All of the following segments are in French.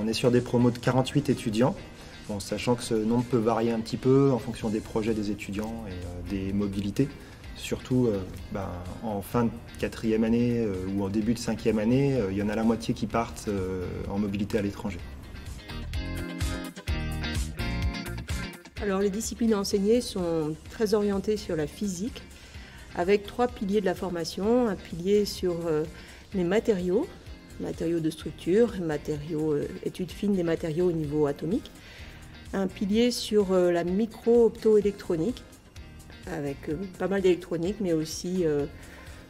On est sur des promos de 48 étudiants, bon, sachant que ce nombre peut varier un petit peu en fonction des projets des étudiants et des mobilités. Surtout en fin de 4e année ou en début de 5e année, il y en a la moitié qui partent en mobilité à l'étranger. Alors les disciplines enseignées sont très orientées sur la physique, avec 3 piliers de la formation. Un pilier sur les matériaux de structure, études fines des matériaux au niveau atomique. Un pilier sur la micro-optoélectronique, avec pas mal d'électronique, mais aussi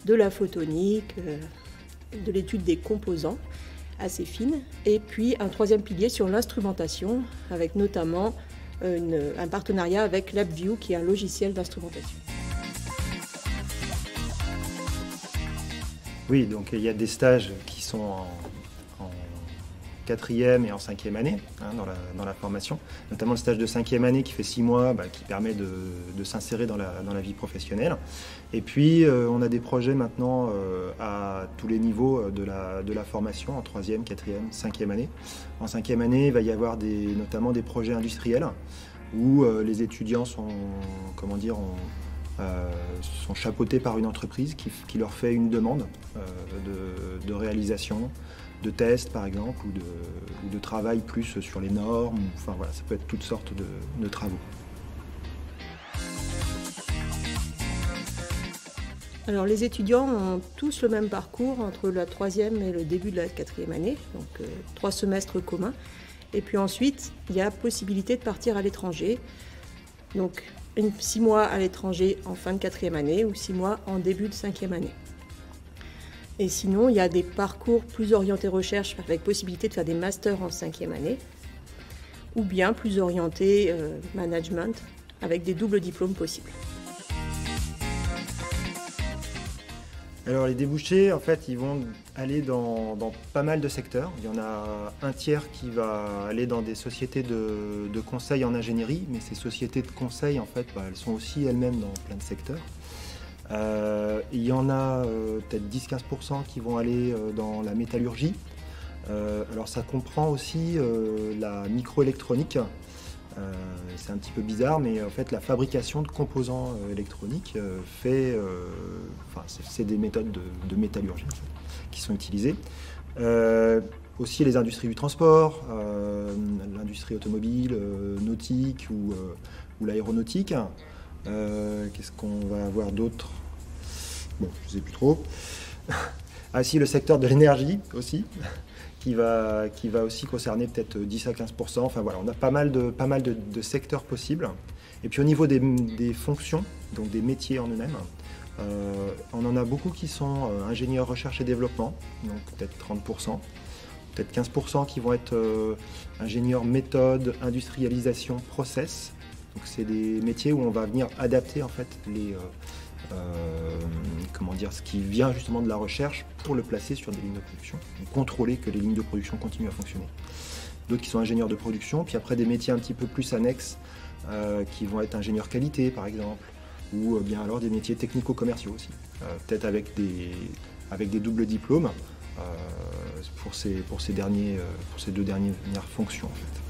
de la photonique, de l'étude des composants assez fines. Et puis un 3e pilier sur l'instrumentation, avec notamment un partenariat avec LabVIEW, qui est un logiciel d'instrumentation. Oui, donc il y a des stages qui sont en 4e et en 5e année dans la formation, notamment le stage de 5e année qui fait 6 mois, qui permet de s'insérer dans la vie professionnelle. Et puis on a des projets maintenant à tous les niveaux de la formation, en 3e, 4e, 5e année. En 5e année, il va y avoir notamment des projets industriels où les étudiants sont chapeautés par une entreprise qui leur fait une demande de réalisation, de tests par exemple, ou de travail plus sur les normes. Enfin voilà, ça peut être toutes sortes de travaux. Alors les étudiants ont tous le même parcours entre la 3e et le début de la 4e année, donc 3 semestres communs. Et puis ensuite, il y a possibilité de partir à l'étranger. Donc 6 mois à l'étranger en fin de 4e année ou 6 mois en début de 5e année. Et sinon, il y a des parcours plus orientés recherche avec possibilité de faire des masters en 5e année ou bien plus orientés management avec des doubles diplômes possibles. Alors les débouchés, en fait, ils vont aller dans pas mal de secteurs. Il y en a un tiers qui va aller dans des sociétés de conseil en ingénierie, mais ces sociétés de conseil, en fait, elles sont aussi elles-mêmes dans plein de secteurs. Il y en a peut-être 10-15% qui vont aller dans la métallurgie. Alors ça comprend aussi la microélectronique. C'est un petit peu bizarre, mais en fait la fabrication de composants électroniques c'est des méthodes de métallurgie en fait, qui sont utilisées. Aussi les industries du transport, l'industrie automobile, nautique ou l'aéronautique. Qu'est-ce qu'on va avoir d'autre? Bon, je ne sais plus trop. Ah si, le secteur de l'énergie aussi, qui va aussi concerner peut-être 10 à 15%. Enfin voilà, on a pas mal de secteurs possibles. Et puis au niveau des fonctions, donc des métiers en eux-mêmes, on en a beaucoup qui sont ingénieurs recherche et développement, donc peut-être 30%. Peut-être 15% qui vont être ingénieurs méthode, industrialisation, process. Donc c'est des métiers où on va venir adapter en fait ce qui vient justement de la recherche pour le placer sur des lignes de production, donc contrôler que les lignes de production continuent à fonctionner. D'autres qui sont ingénieurs de production, puis après des métiers un petit peu plus annexes qui vont être ingénieurs qualité par exemple, ou bien alors des métiers technico-commerciaux aussi, peut-être avec des doubles diplômes pour ces 2 dernières fonctions en fait.